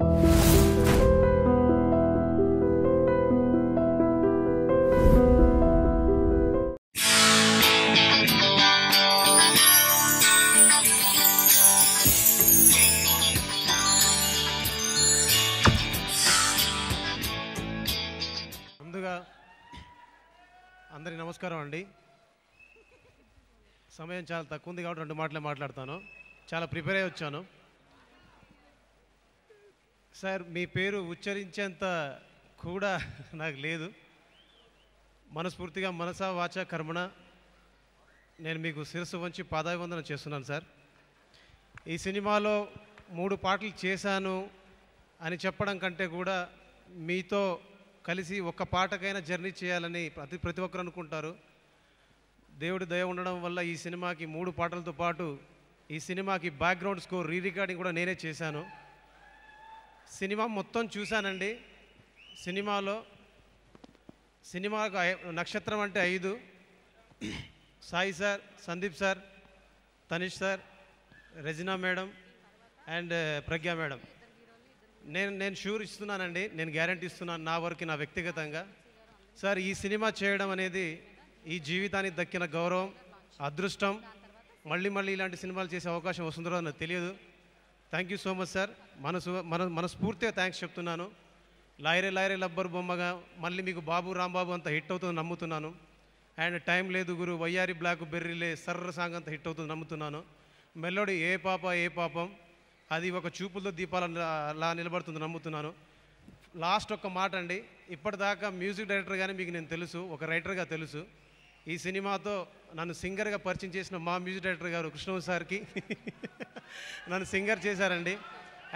ముందుగా అందరికీ నమస్కారం అండి. సమయం చాలా తక్కువ ఉంది కాబట్టి 2 మాటలే మాట్లాడతాను. చాలా ప్రిపేర్ అయ్యి వచ్చాను. సార్, మీ పేరు ఉచ్చరించేంత కూడా నాకు లేదు. మనస్ఫూర్తిగా మనసా వాచ కర్మణ నేను మీకు శిరస్సు వంచి పాదాభివందనం చేస్తున్నాను సార్. ఈ సినిమాలో 3 పాటలు చేశాను అని చెప్పడం కంటే కూడా మీతో కలిసి ఒక్క పాటకైనా జర్నీ చేయాలని ప్రతి ఒక్కరు అనుకుంటారు. దేవుడి దయ ఉండడం వల్ల ఈ సినిమాకి 3 పాటలతో పాటు ఈ సినిమాకి బ్యాక్గ్రౌండ్ స్కోర్ రికార్డింగ్ కూడా నేనే చేశాను. సినిమా మొత్తం చూశానండి. సినిమాకు నక్షత్రం అంటే 5 Sai sir, Sandeep sir, Tanish sir, Regina madam and Pragya madam. నేను షూర్ ఇస్తున్నానండి, నేను గ్యారంటీ ఇస్తున్నాను నా వరకు, నా వ్యక్తిగతంగా. సార్, ఈ సినిమా చేయడం అనేది ఈ జీవితానికి దక్కిన గౌరవం, అదృష్టం. మళ్ళీ ఇలాంటి సినిమాలు చేసే అవకాశం వస్తుందో నాకు తెలియదు. Thank you so much sir. మనస్ఫూర్తిగా థ్యాంక్స్ చెప్తున్నాను. లాయరే లబ్బర్ బొమ్మగా మళ్ళీ మీకు బాబు రాంబాబు అంత హిట్ అవుతుంది నమ్ముతున్నాను. అండ్ టైం లేదు గురు, వయ్యారి బ్లాక్ బెర్రీలే సర్ర సాంగ్ అంత హిట్ అవుతుంది నమ్ముతున్నాను. మెలోడీ ఏ పాపం అది ఒక చూపులతో దీపాలలా నిలబడుతుంది నమ్ముతున్నాను. లాస్ట్ ఒక్క మాట అండి, ఇప్పటిదాకా మ్యూజిక్ డైరెక్టర్ కానీ మీకు నేను తెలుసు, ఒక రైటర్గా తెలుసు. ఈ సినిమాతో నన్ను సింగర్గా పరిచయం చేసిన మా మ్యూజిక్ డైరెక్టర్ గారు కృష్ణవ్ సార్కి నన్ను సింగర్ చేశారండి.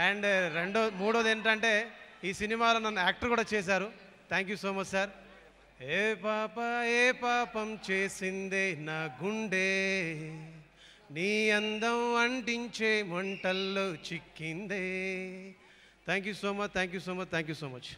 అండ్ మూడోది ఏంటంటే ఈ సినిమాలో నన్ను యాక్టర్ కూడా చేశారు. Thank you so much sir. ఏ పాపం చేసిందే నా గుండె, నీ అందం అంటించే మంటల్లో చిక్కిందే. Thank you so much.